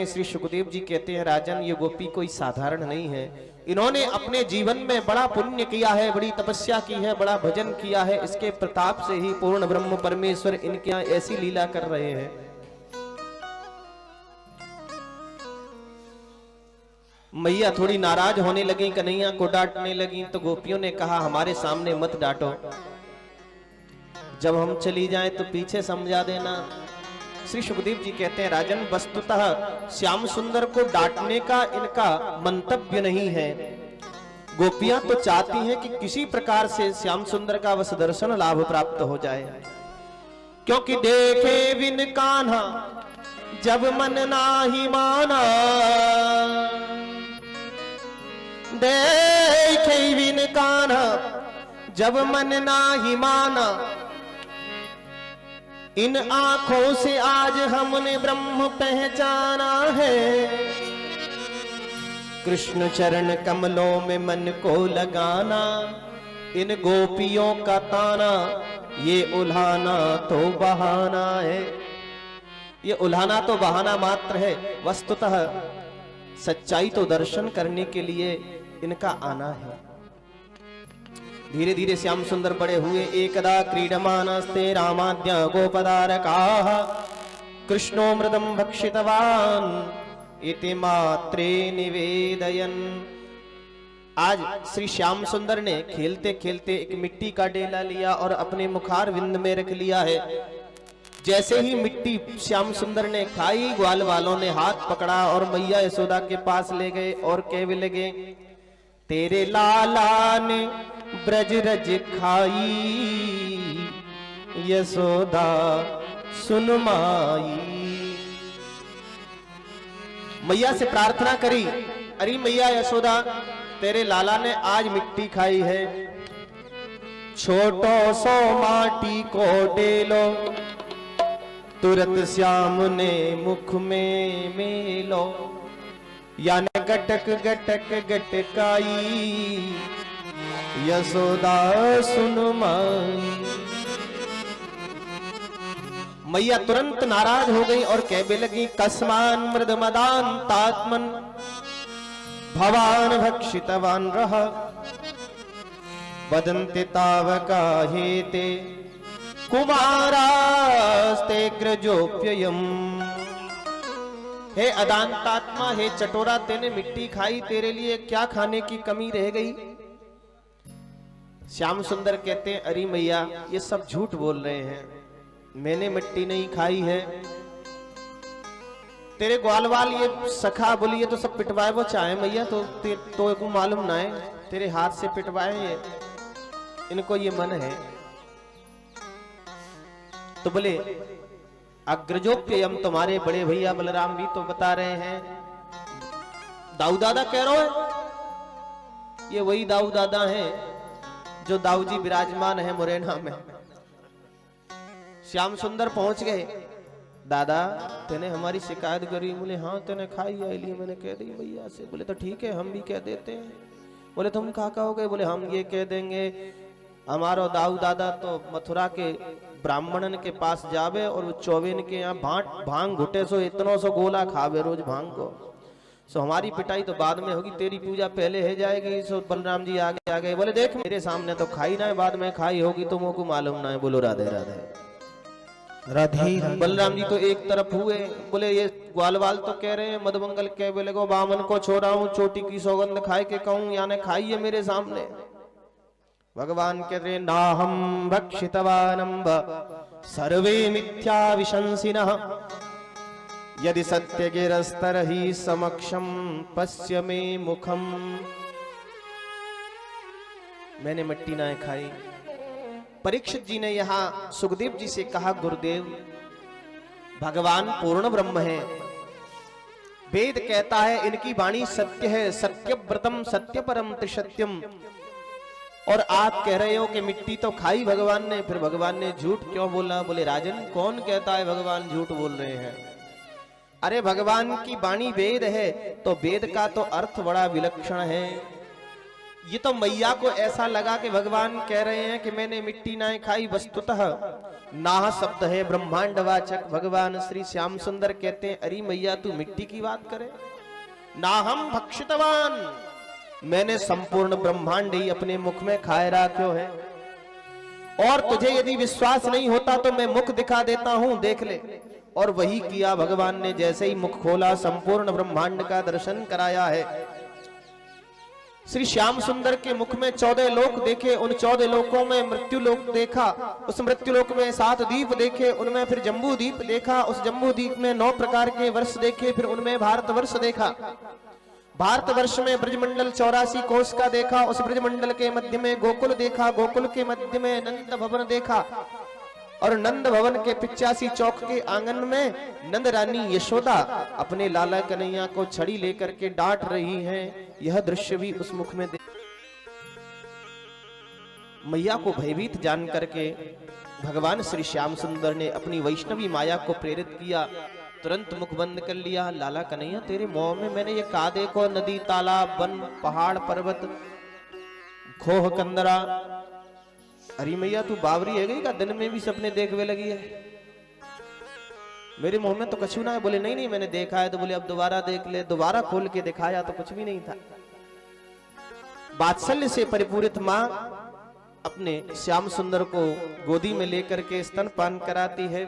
श्री सुखदेव जी कहते हैं, राजन ये गोपी कोई साधारण नहीं है। इन्होंने अपने जीवन में बड़ा पुण्य किया है, बड़ी तपस्या की है, बड़ा भजन किया है। इसके प्रताप से ही पूर्ण ब्रह्म परमेश्वर इनके यहाँ ऐसी लीला कर रहे हैं। मैया थोड़ी नाराज होने लगी, कन्हैया को डांटने लगी। तो गोपियों ने कहा, हमारे सामने मत डांटो, जब हम चली जाएं तो पीछे समझा देना। श्री सुखदेव जी कहते हैं, राजन वस्तुतः श्याम सुंदर को डांटने का इनका मंतव्य नहीं है। गोपियां तो चाहती हैं कि किसी प्रकार से श्याम सुंदर का वश दर्शन लाभ प्राप्त हो जाए, क्योंकि देखे बिन कान्हा जब मन नाही माना, देखे बिन कान्हा जब मन नाही माना, इन आंखों से आज हमने ब्रह्म पहचाना है। कृष्ण चरण कमलों में मन को लगाना, इन गोपियों का ताना ये उल्हाना तो बहाना है। ये उल्हाना तो बहाना मात्र है, वस्तुतः सच्चाई तो दर्शन करने के लिए इनका आना है। धीरे धीरे श्याम सुंदर बड़े हुए। एकदा क्रीडमानस्ते रामाद्य गोपदारकाः, कृष्णो मृदं भक्षितवान् इति मात्रे निवेदयन्। आज श्री श्याम सुंदर ने खेलते खेलते एक मिट्टी का डेला लिया और अपने मुखार विंद में रख लिया है। जैसे ही मिट्टी श्याम सुंदर ने खाई, ग्वाल वालों ने हाथ पकड़ा और मैया यशोदा के पास ले गए और कहने लगे, तेरे लाला ने ब्रज रज खाई, यशोदा सुन माई। मैया से प्रार्थना करी, अरे मैया यशोदा, तेरे लाला ने आज मिट्टी खाई है, छोटो सो माटी को डेलो तुरंत श्याम ने मुख में मेलो, यानी गटक गटक गटकाई, यशोदा सुन माई। मैया तुरंत नाराज हो गई और कहने लगी, कस्मान मृद मदान तात्मन भवान भक्षितवान रह, वदन्ति तावका हेते कुमारास्ते ग्रजोप्ययम्। हे अदांतात्मा, हे चटोरा, तेने मिट्टी खाई, तेरे लिए क्या खाने की कमी रह गई? श्याम सुंदर कहते हैं, अरे मैया ये सब झूठ बोल रहे हैं, मैंने मिट्टी नहीं खाई है। तेरे ग्वाल वाल ये सखा बोली, ये तो सब पिटवाए वो चाहे मैया, तो को मालूम ना है, तेरे हाथ से पिटवाए ये, इनको ये मन है। तो बोले, अग्रजोप्ययम, तुम्हारे बड़े भैया बलराम भी तो बता रहे हैं। दाऊ दादा कह रहे हो, ये वही दाऊ दादा हैं जो दाऊ जी विराजमान है मुरैना में। श्याम सुंदर पहुंच गए, दादा तेने हमारी शिकायत करी? बोले हाँ तेने खाई है, इसलिए मैंने कह दी भैया से। बोले तो ठीक है, हम भी कह देते हैं। बोले तुम कहा कहोगे? बोले हम ये कह देंगे, हमारा दाऊ दादा तो मथुरा के ब्राह्मणन के पास जावे और वो चौबीन के यहाँ भांग घुटे सो इतनो सो गोला खावे रोज भांग को, सो हमारी पिटाई तो बाद में होगी, तेरी पूजा पहले है जाएगी। सो बलराम जी आगे आ गए, बोले देख मेरे सामने तो खाई ना है, बाद में खाई होगी तो मुझको मालूम ना है। बोलो राधे राधे राधे। बलराम जी तो एक तरफ हुए, बोले ये ग्वाल वाल तो कह रहे हैं मधुमंगल कह, बोले को बामन को छोड़ा हूँ, चोटी की सौगंध खाए के कहूँ, यानी खाई है मेरे सामने। भगवान कह रहे, ना हम भक्षितवानम्ब सर्वे मिथ्या विशंसिनः, यदि सत्य गिरस्तरहि समक्षम पश्य मे मुखम। मैंने मिट्टी ना खाई। परीक्षित जी ने यहां सुखदेव जी से कहा, गुरुदेव भगवान पूर्ण ब्रह्म है, वेद कहता है इनकी वाणी सत्य है, सत्यव्रतम सत्य परम त्रिसत्यम, और आप कह रहे हो कि मिट्टी तो खाई भगवान ने, फिर भगवान ने झूठ क्यों बोला? बोले राजन कौन कहता है भगवान झूठ बोल रहे हैं? अरे भगवान की वाणी वेद है, तो वेद का तो अर्थ बड़ा विलक्षण है। ये तो मैया को ऐसा लगा कि भगवान कह रहे हैं कि मैंने मिट्टी ना खाई, वस्तुतः नाह शब्द है ब्रह्मांड वाचक। भगवान श्री श्याम सुंदर कहते हैं अरे मैया तू मिट्टी की बात करे, नाहम भक्षितवान, मैंने संपूर्ण ब्रह्मांड ही अपने मुख में खाए रखो है। और तुझे यदि विश्वास नहीं होता तो मैं मुख दिखा देता हूं, देख ले। और वही किया भगवान ने, जैसे ही मुख खोला संपूर्ण ब्रह्मांड का दर्शन कराया है। श्री श्याम सुंदर के मुख में 14 लोक देखे, उन 14 लोकों में मृत्यु लोक देखा, उस मृत्यु लोक में 7 द्वीप देखे, उनमें फिर जम्बू द्वीप देखा, उस जम्बू द्वीप में 9 प्रकार के वर्ष देखे, फिर उनमें भारतवर्ष देखा। भारतवर्ष में ब्रजमंडल 84 कोष का देखा, उस ब्रजमंडल के मध्य में गोकुल देखा, गोकुल के मध्य में नंद भवन देखा, और नंद भवन के 85 चौक के आंगन में नंद रानी यशोदा अपने लाला कन्हैया को छड़ी लेकर के डांट रही हैं। यह दृश्य भी उस मुख में मैया को भयभीत जान करके भगवान श्री श्याम सुंदर ने अपनी वैष्णवी माया को प्रेरित किया, तुरंत मुख बंद कर लिया। लाला कन्हैया तेरे मुंह में मैंने ये कहा देखो, नदी तालाब वन पहाड़ पर्वत खोह कंदरा। अरे मैया तू बावरी है गई का, दिन में भी सपने देखने लगी है, मेरे मुंह में तो कछु ना है। बोले नहीं नहीं मैंने देखा है। तो बोले अब दोबारा देख ले, दोबारा खोल के दिखाया तो कुछ भी नहीं था। वात्सल्य से परिपूरित मां अपने श्याम सुंदर को गोदी में लेकर के स्तनपान कराती है।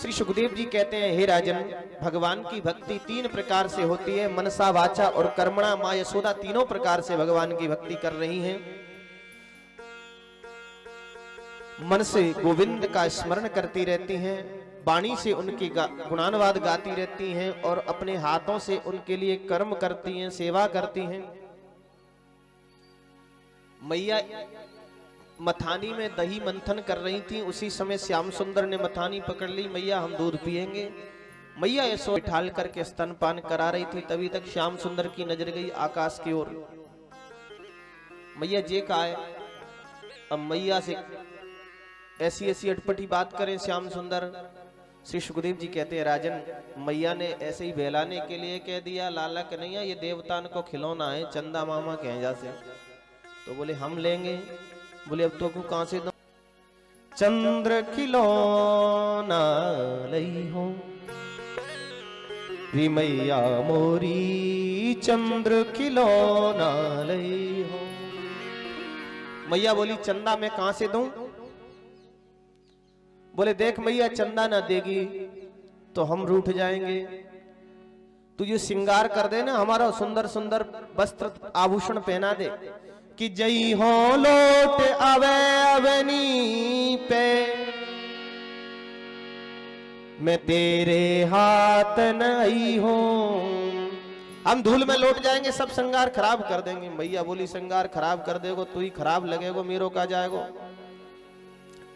श्री सुखदेव जी कहते हैं हे राजन, भगवान की भक्ति 3 प्रकार से होती है, मनसा वाचा और कर्मणा। मां यशोदा तीनों प्रकार से भगवान की भक्ति कर रही हैं। मन से गोविंद का स्मरण करती रहती हैं, वाणी से उनकी गुणानुवाद गाती रहती हैं, और अपने हाथों से उनके लिए कर्म करती हैं, सेवा करती हैं। मैया मथानी में दही मंथन कर रही थी, उसी समय श्याम सुंदर ने मथानी पकड़ ली। मैया हम दूध पिएंगे। मैया ऐसो बिठाल करके स्तनपान करा रही थी, तभी तक श्याम सुंदर की नजर गई आकाश की ओर। मैया जे का है, अब मैया से ऐसी ऐसी अटपटी बात करें श्याम सुंदर। श्री सुखदेव जी कहते हैं राजन, मैया ने ऐसे ही बहलाने के लिए कह दिया, लाला कन्हैया ये देवतान को खिलौना है, चंदा मामा कहें जा से। तो बोले हम लेंगे। बोले अब तो को कहां से दो? चंद्र खिलौना लई हो री मैया मोरी, चंद्र खिलौना लई हो। मैया बोली चंदा मैं कहां से दूं? बोले देख मैया चंदा ना देगी तो हम रूठ जाएंगे, तू ये श्रृंगार कर दे ना, हमारा सुंदर सुंदर वस्त्र आभूषण पहना दे कि जई हो लोट आवे अवनी पे, मैं तेरे हाथ नहीं हूं। हम धूल में लौट जाएंगे, सब श्रृंगार खराब कर देंगे। मैया बोली श्रृंगार खराब कर देगो तू ही खराब लगेगो, मेरो का जाएगो।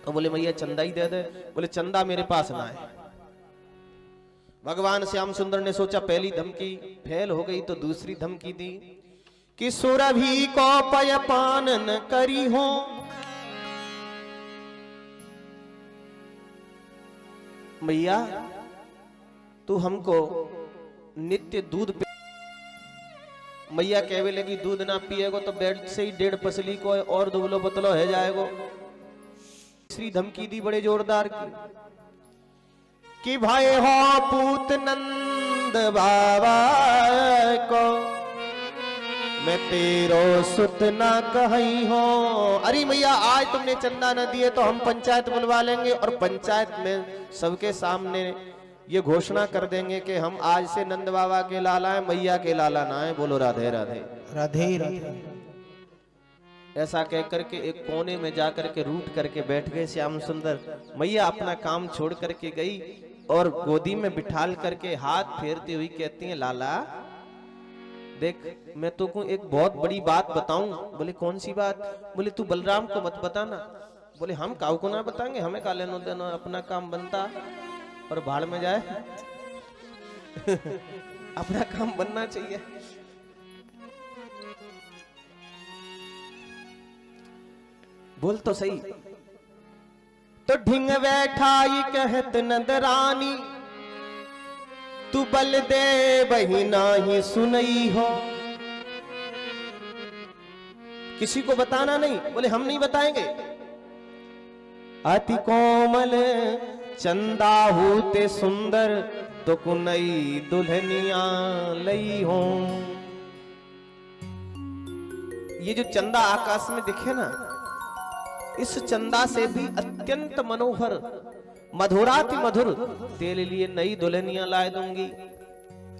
तो बोले मैया चंदा ही दे दे। बोले चंदा मेरे पास ना है। भगवान श्याम सुंदर ने सोचा पहली धमकी फेल हो गई तो दूसरी धमकी दी कि सुरभि को पय पान न करी हो, मैया तू हमको नित्य दूध। मैया कहने लगी दूध ना पिएगो तो बेड से ही 1.5 पसली को और दुबलो पतलो है जाएगो। तीसरी धमकी दी बड़े जोरदार की कि भाई हो पूत नंद बाबा को मैं तेरो सुत ना कहीं हो। अरे मैया आज तुमने चंदा न दिए तो हम पंचायत बुलवा लेंगे और पंचायत में सबके सामने ये घोषणा कर देंगे कि हम आज से नंद बाबा के लाला है, मैया के लाला ना है। बोलो राधे राधे राधे राधे। ऐसा कहकर के एक कोने में जाकर के रूठ करके बैठ गए श्याम सुंदर। मैया अपना काम छोड़ करके गई और गोदी में बिठाल करके हाथ फेरती हुई कहती है लाला देख मैं तुमको एक बहुत बड़ी बात बताऊं। बोले कौन सी बात? बोले तू बलराम को मत बताना। बोले हम काऊ को ना बताएंगे, हमें का लेनो देना, अपना काम बनता और भाड़ में जाए अपना काम बनना चाहिए। बोल तो सही। तो ढिंग बैठाई कहत नंदरानी तू बल दे बही नाही सुनई हो। किसी को बताना नहीं। बोले हम नहीं बताएंगे। अति कोमल चंदा होते सुंदर तो कुनई दुल्हनिया लई हो। ये जो चंदा आकाश में दिखे ना, इस चंदा से भी अत्यंत मनोहर मधुराति मधुर तेरे लिए नई दुल्हनियां लाए दूंगी।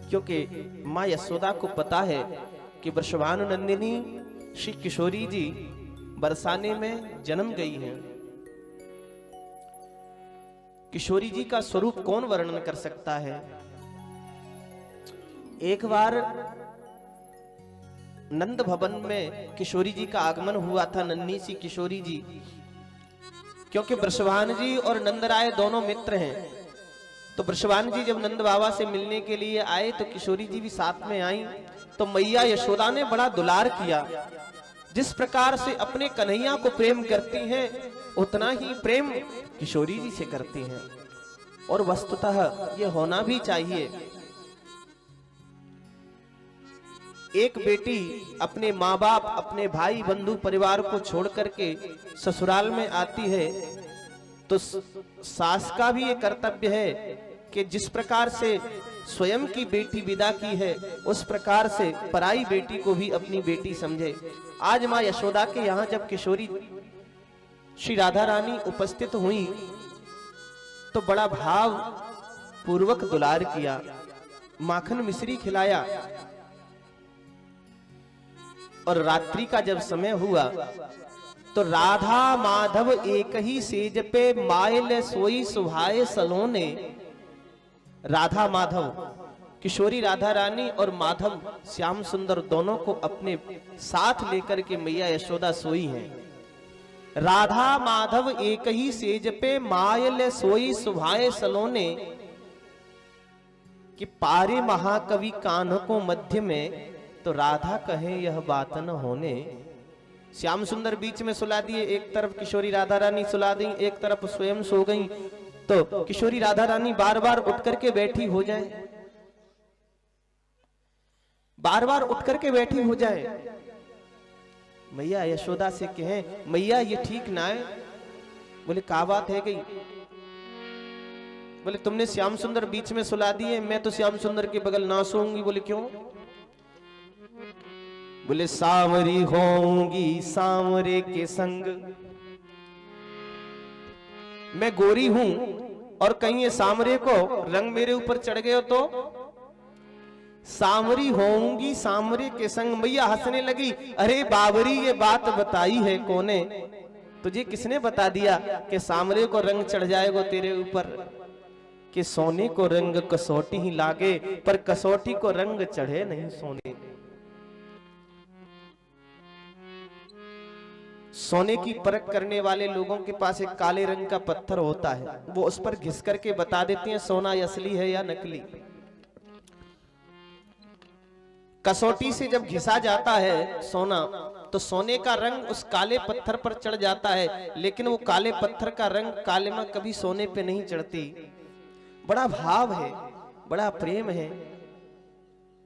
क्योंकि माँ यशोदा को पता है कि वृषभानु नंदिनी श्री किशोरी जी बरसाने में जन्म गई हैं। किशोरी जी का स्वरूप कौन वर्णन कर सकता है। एक बार नंद भवन में किशोरी जी का आगमन हुआ था, नन्ही सी किशोरी जी। क्योंकि वृषभान जी और नंदराय दोनों मित्र हैं, तो वृषभान जी जब नंद बाबा से मिलने के लिए आए तो किशोरी जी भी साथ में आई। तो मैया यशोदा ने बड़ा दुलार किया। जिस प्रकार से अपने कन्हैया को प्रेम करती हैं, उतना ही प्रेम किशोरी जी से करती हैं। और वस्तुतः ये होना भी चाहिए। एक बेटी अपने माँ बाप, अपने भाई बंधु परिवार को छोड़ करके ससुराल में आती है, तो सास का भी ये कर्तव्य है कि जिस प्रकार से स्वयं की बेटी विदा की है, उस प्रकार से पराई बेटी को भी अपनी बेटी समझे। आज माँ यशोदा के यहाँ जब किशोरी श्री राधा रानी उपस्थित हुई तो बड़ा भाव पूर्वक दुलार किया, माखन मिश्री खिलाया। और रात्रि का जब समय हुआ तो राधा माधव एक ही सेज पे मायल सोई सुभाए सलोने। राधा माधव, किशोरी राधा रानी और माधव श्याम सुंदर दोनों को अपने साथ लेकर के मैया यशोदा सोई हैं। राधा माधव एक ही सेज पे मायल सोई सुभाए सलोने, कि पारे महाकवि कान्ह को मध्य में तो राधा कहे यह बात न होने। श्याम सुंदर बीच में सुला दिए, एक तरफ किशोरी राधा रानी सुला दी, एक तरफ स्वयं सो गई। तो किशोरी राधा रानी बार बार उठ करके बैठी हो जाए, बार बार उठ करके बैठी हो जाए। मैया यशोदा से कहें, मैया ये ठीक ना है। बोले क्या बात है गई। बोले तुमने श्याम सुंदर बीच में सुला दिए, मैं तो श्याम सुंदर के बगल ना सोऊंगी। बोले क्यों। बोले सांवरी होंगी सांवरे के संग, मैं गोरी हूं और कहीं ये सांवरे को रंग मेरे ऊपर चढ़ गए तो सांवरी होंगी सांवरे के संग। मैया हंसने लगी, अरे बाबरी ये बात बताई है कोने, तुझे किसने बता दिया कि सांवरे को रंग चढ़ जाएगा तेरे ऊपर। कि सोने को रंग कसौटी ही लागे, पर कसौटी को रंग चढ़े नहीं सोने। सोने की परख करने वाले लोगों के पास एक काले रंग का पत्थर होता है, वो उस पर घिस करके बता देते हैं सोना असली है या नकली। कसौटी से जब घिसा जाता है सोना, तो सोने का रंग उस काले पत्थर पर चढ़ जाता है, लेकिन वो काले पत्थर का रंग काले में कभी सोने पे नहीं चढ़ती। बड़ा भाव है, बड़ा प्रेम है।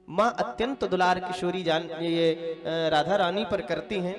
माँ अत्यंत दुलार किशोरी ये राधा रानी पर करती हैं।